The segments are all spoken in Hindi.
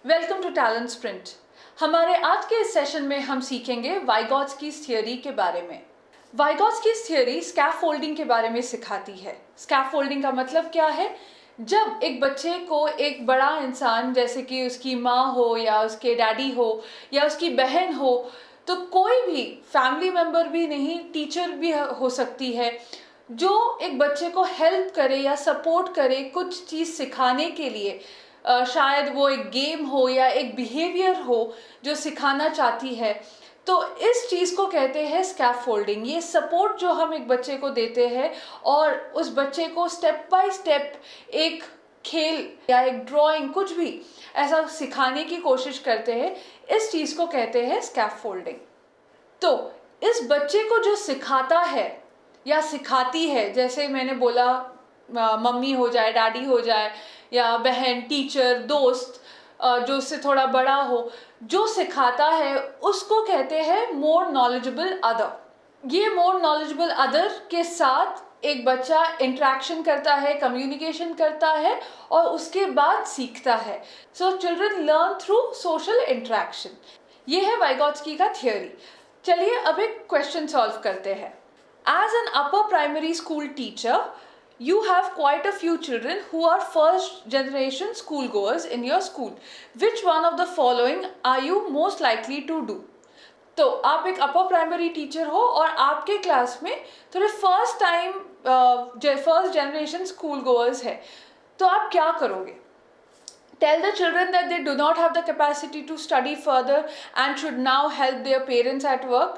Welcome to talent sprint. हमारे आज के इस सेशन में हम सीखेंगे वाइगॉट्स्कीज़ थियोरी के बारे में। वाइगॉट्स्कीज़ थियोरी स्कैफोल्डिंग के बारे में सिखाती है। स्कैफोल्डिंग का मतलब क्या है? जब एक बच्चे को एक बड़ा इंसान जैसे कि उसकी माँ हो या उसके डैडी हो या उसकी बहन हो, तो कोई भी फैमिली मेम्बर भी नहीं, टीचर भी हो सकती है, जो एक बच्चे को हेल्प करे या सपोर्ट करे कुछ चीज़ सिखाने के लिए। शायद वो एक गेम हो या एक बिहेवियर हो जो सिखाना चाहती है, तो इस चीज़ को कहते हैं स्कैफोल्डिंग। ये सपोर्ट जो हम एक बच्चे को देते हैं और उस बच्चे को स्टेप बाय स्टेप एक खेल या एक ड्राइंग कुछ भी ऐसा सिखाने की कोशिश करते हैं, इस चीज़ को कहते हैं स्कैफोल्डिंग। तो इस बच्चे को जो सिखाता है या सिखाती है, जैसे मैंने बोला मम्मी हो जाए, डैडी हो जाए या बहन, टीचर, दोस्त जो उससे थोड़ा बड़ा हो, जो सिखाता है उसको कहते हैं मोर नॉलेजेबल अदर। ये मोर नॉलेजेबल अदर के साथ एक बच्चा इंटरेक्शन करता है, कम्युनिकेशन करता है और उसके बाद सीखता है। So children learn through social interaction. ये है वाइगॉट्स्की का थियोरी। चलिए अब एक क्वेश्चन सॉल्व करते हैं। As an upper primary school teacher, you have quite a few children who are first generation school goers in your school. Which one of the following are you most likely to do? तो आप एक अपर प्राइमरी टीचर हो और आपके क्लास में थोड़े फर्स्ट जनरेशन स्कूल गोअर्स है, तो आप क्या करोगे? Tell the children that they do not have the capacity to study further and should now help their parents at work.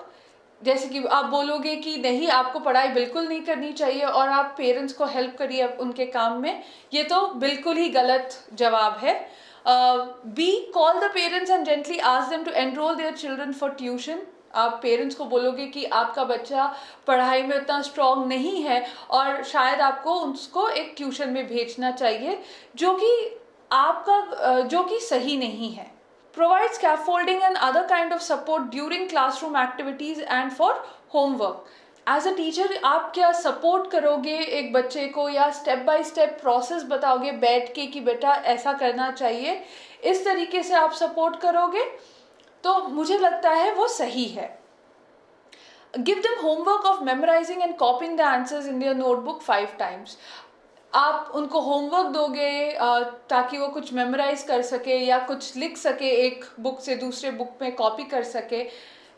जैसे कि आप बोलोगे कि नहीं, आपको पढ़ाई बिल्कुल नहीं करनी चाहिए और आप पेरेंट्स को हेल्प करिए उनके काम में, ये तो बिल्कुल ही गलत जवाब है। B, call the parents and gently ask them to enrol their children for tuition. आप पेरेंट्स को बोलोगे कि आपका बच्चा पढ़ाई में उतना स्ट्रॉन्ग नहीं है और शायद आपको उसको एक ट्यूशन में भेजना चाहिए, जो कि सही नहीं है। Provide scaffolding and other kind of support during classroom activities and for homework. As a teacher, आप क्या सपोर्ट करोगे एक बच्चे को या स्टेप बाय स्टेप प्रोसेस बताओगे बैठ के कि बेटा ऐसा करना चाहिए, इस तरीके से आप सपोर्ट करोगे तो मुझे लगता है वो सही है। Give them homework of memorizing and copying the answers in their notebook 5 times. आप उनको होमवर्क दोगे ताकि वो कुछ मेमोराइज कर सके या कुछ लिख सके, एक बुक से दूसरे बुक में कॉपी कर सके,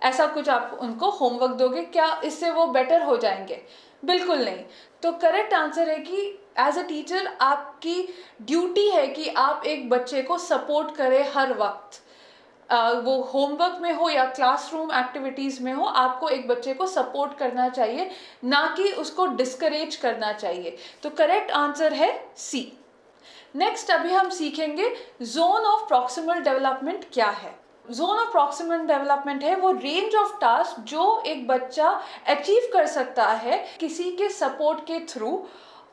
ऐसा कुछ आप उनको होमवर्क दोगे। क्या इससे वो बेटर हो जाएंगे? बिल्कुल नहीं। तो करेक्ट आंसर है कि एज अ टीचर आपकी ड्यूटी है कि आप एक बच्चे को सपोर्ट करें हर वक्त। वो होमवर्क में हो या क्लासरूम एक्टिविटीज़ में हो, आपको एक बच्चे को सपोर्ट करना चाहिए, ना कि उसको डिस्करेज करना चाहिए। तो करेक्ट आंसर है सी। नेक्स्ट अभी हम सीखेंगे जोन ऑफ प्रॉक्सिमल डेवलपमेंट क्या है। जोन ऑफ प्रॉक्सिमल डेवलपमेंट है वो रेंज ऑफ टास्क जो एक बच्चा अचीव कर सकता है किसी के सपोर्ट के थ्रू,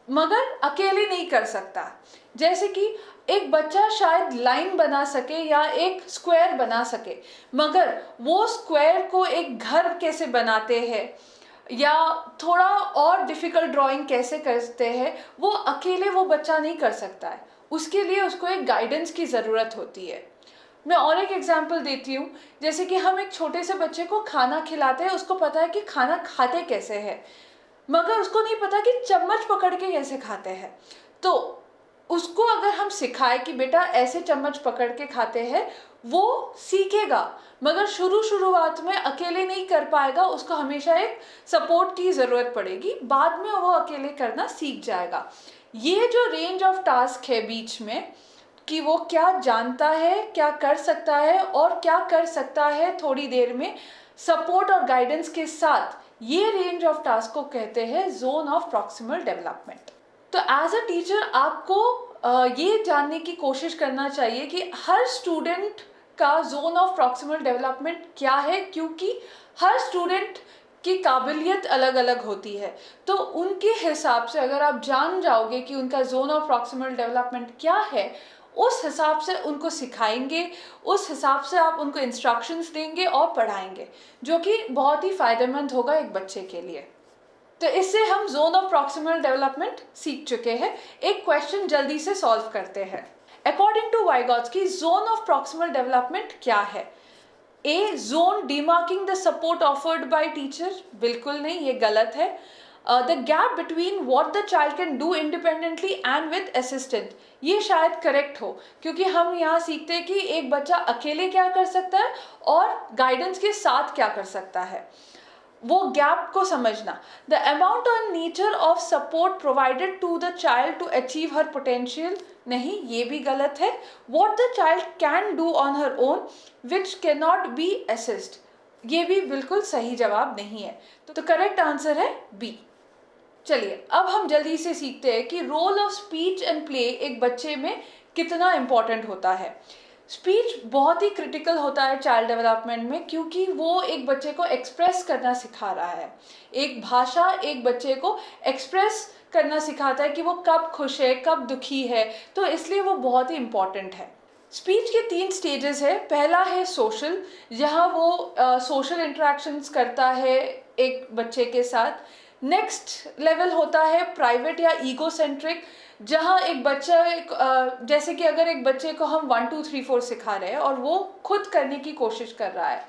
मगर अकेले नहीं कर सकता। जैसे कि एक बच्चा शायद लाइन बना सके या एक स्क्वायर बना सके, मगर वो स्क्वायर को एक घर कैसे बनाते हैं या थोड़ा और डिफ़िकल्ट ड्राइंग कैसे करते हैं, वो अकेले वो बच्चा नहीं कर सकता है। उसके लिए उसको एक गाइडेंस की ज़रूरत होती है। मैं और एक एग्जांपल देती हूँ। जैसे कि हम एक छोटे से बच्चे को खाना खिलाते हैं, उसको पता है कि खाना खाते कैसे है, मगर उसको नहीं पता कि चम्मच पकड़ के कैसे खाते हैं। तो उसको अगर हम सिखाए कि बेटा ऐसे चम्मच पकड़ के खाते हैं, वो सीखेगा, मगर शुरुआत में अकेले नहीं कर पाएगा। उसको हमेशा एक सपोर्ट की ज़रूरत पड़ेगी, बाद में वो अकेले करना सीख जाएगा। ये जो रेंज ऑफ टास्क है बीच में, कि वो क्या जानता है, क्या कर सकता है और क्या कर सकता है थोड़ी देर में सपोर्ट और गाइडेंस के साथ, ये रेंज ऑफ टास्क को कहते हैं जोन ऑफ प्रॉक्सिमल डेवलपमेंट। तो एज अ टीचर आपको ये जानने की कोशिश करना चाहिए कि हर स्टूडेंट का जोन ऑफ प्रॉक्सिमल डेवलपमेंट क्या है, क्योंकि हर स्टूडेंट की काबिलियत अलग अलग होती है। तो उनके हिसाब से अगर आप जान जाओगे कि उनका जोन ऑफ प्रॉक्सिमल डेवलपमेंट क्या है, उस हिसाब से उनको सिखाएंगे, उस हिसाब से आप उनको इंस्ट्रक्शंस देंगे और पढ़ाएंगे, जो कि बहुत ही फ़ायदेमंद होगा एक बच्चे के लिए। तो इससे हम जोन ऑफ प्रॉक्सिमल डेवलपमेंट सीख चुके हैं। एक क्वेश्चन जल्दी से सॉल्व करते हैं। According to Vygotsky, zone of proximal development क्या है? A, zone demarking the support offered by teacher, बिल्कुल नहीं, ये गलत है. The gap between what the child can do independently and with assistant, ये शायद करेक्ट हो, क्योंकि हम यहाँ सीखते हैं कि एक बच्चा अकेले क्या कर सकता है और गाइडेंस के साथ क्या कर सकता है, वो गैप को समझना. द अमाउंट और nature of support provided to the child to achieve her potential, नहीं, ये भी गलत है. What the child can do on her own which can not be assist, ये भी बिल्कुल सही जवाब नहीं है. तो करेक्ट आंसर है बी. चलिए अब हम जल्दी से सीखते हैं कि role of speech and play एक बच्चे में कितना इम्पॉर्टेंट होता है. स्पीच बहुत ही क्रिटिकल होता है चाइल्ड डेवलपमेंट में, क्योंकि वो एक बच्चे को एक्सप्रेस करना सिखा रहा है. एक भाषा एक बच्चे को एक्सप्रेस करना सिखाता है कि वो कब खुश है, कब दुखी है, तो इसलिए वो बहुत ही इम्पॉर्टेंट है. स्पीच के 3 स्टेजेस है. पहला है सोशल, जहाँ वो सोशल इंटरेक्शंस करता है एक बच्चे के साथ. नेक्स्ट लेवल होता है प्राइवेट या ईगो सेंट्रिक, जहाँ एक बच्चा जैसे कि अगर एक बच्चे को हम 1 2 3 4 सिखा रहे हैं और वो खुद करने की कोशिश कर रहा है,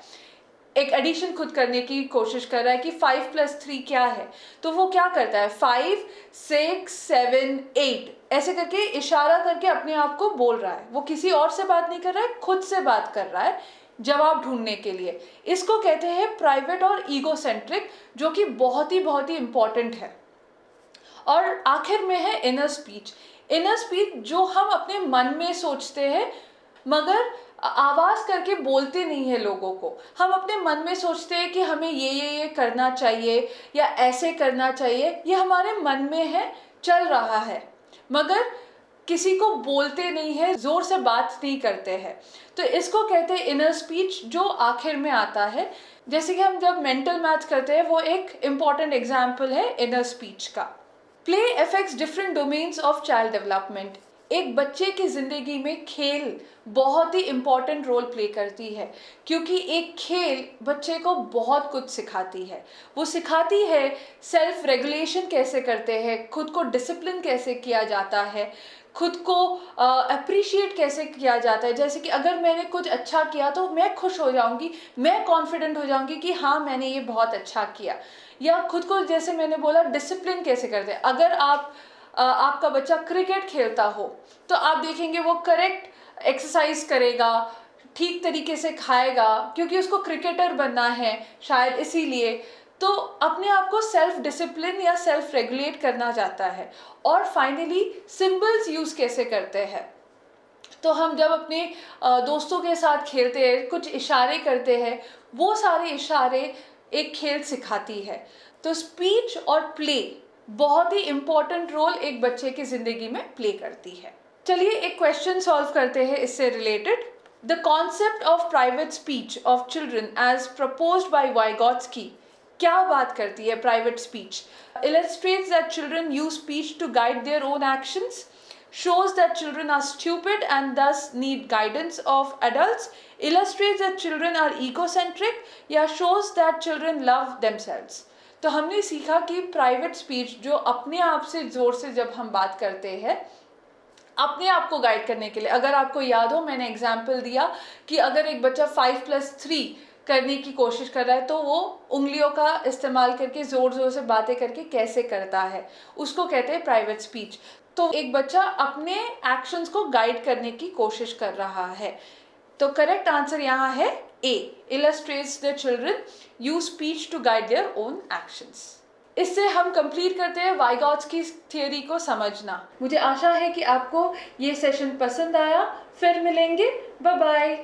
एक एडिशन खुद करने की कोशिश कर रहा है कि 5 + 3 क्या है, तो वो क्या करता है 5 6 7 8 ऐसे करके इशारा करके अपने आप को बोल रहा है. वो किसी और से बात नहीं कर रहा है, खुद से बात कर रहा है जवाब ढूंढने के लिए. इसको कहते हैं प्राइवेट और ईगो सेंट्रिक, जो कि बहुत ही इम्पॉर्टेंट है. और आखिर में है इनर स्पीच. इनर स्पीच जो हम अपने मन में सोचते हैं मगर आवाज़ करके बोलते नहीं है लोगों को. हम अपने मन में सोचते हैं कि हमें ये करना चाहिए या ऐसे करना चाहिए, ये हमारे मन में है, चल रहा है, मगर किसी को बोलते नहीं है, ज़ोर से बात नहीं करते हैं. तो इसको कहते हैं इनर स्पीच, जो आखिर में आता है. जैसे कि हम जब मेंटल मैथ्स करते हैं, वो एक इम्पॉर्टेंट एग्जाम्पल है इनर स्पीच का. Play affects different domains of child development. एक बच्चे की ज़िंदगी में खेल बहुत ही इम्पॉर्टेंट रोल प्ले करती है, क्योंकि एक खेल बच्चे को बहुत कुछ सिखाती है. वो सिखाती है सेल्फ रेगुलेशन कैसे करते हैं, खुद को डिसिप्लिन कैसे किया जाता है, खुद को अप्रिशिएट कैसे किया जाता है. जैसे कि अगर मैंने कुछ अच्छा किया तो मैं खुश हो जाऊंगी, मैं कॉन्फिडेंट हो जाऊंगी कि हाँ मैंने ये बहुत अच्छा किया. या खुद को, जैसे मैंने बोला, डिसिप्लिन कैसे करते हैं. अगर आपका बच्चा क्रिकेट खेलता हो तो आप देखेंगे वो करेक्ट एक्सरसाइज करेगा, ठीक तरीके से खाएगा, क्योंकि उसको क्रिकेटर बनना है शायद इसीलिए. तो अपने आप को सेल्फ डिसिप्लिन या सेल्फ रेगुलेट करना चाहता है. और फाइनली सिंबल्स यूज़ कैसे करते हैं. तो हम जब अपने दोस्तों के साथ खेलते हैं, कुछ इशारे करते हैं, वो सारे इशारे एक खेल सिखाती है. तो स्पीच और प्ले बहुत ही इम्पॉर्टेंट रोल एक बच्चे की ज़िंदगी में प्ले करती है. चलिए एक क्वेश्चन सॉल्व करते हैं इससे related. The concept of private speech of children as proposed by Vygotsky क्या बात करती है. Private speech illustrates that children use speech to guide their own actions, shows that children are stupid and thus need guidance of adults, illustrates that children are egocentric, या shows that children love themselves. तो हमने सीखा कि प्राइवेट स्पीच जो अपने आप से ज़ोर से जब हम बात करते हैं अपने आप को गाइड करने के लिए. अगर आपको याद हो, मैंने एग्जाम्पल दिया कि अगर एक बच्चा 5 + 3 करने की कोशिश कर रहा है तो वो उंगलियों का इस्तेमाल करके ज़ोर से बातें करके कैसे करता है, उसको कहते हैं प्राइवेट स्पीच. तो एक बच्चा अपने एक्शंस को गाइड करने की कोशिश कर रहा है. तो करेक्ट आंसर यहाँ है ए, illustrates the children use speech to guide their own actions. इससे हम कंप्लीट करते हैं वाइगॉट्स्की थियोरी को समझना. मुझे आशा है कि आपको ये सेशन पसंद आया. फिर मिलेंगे. Bye bye.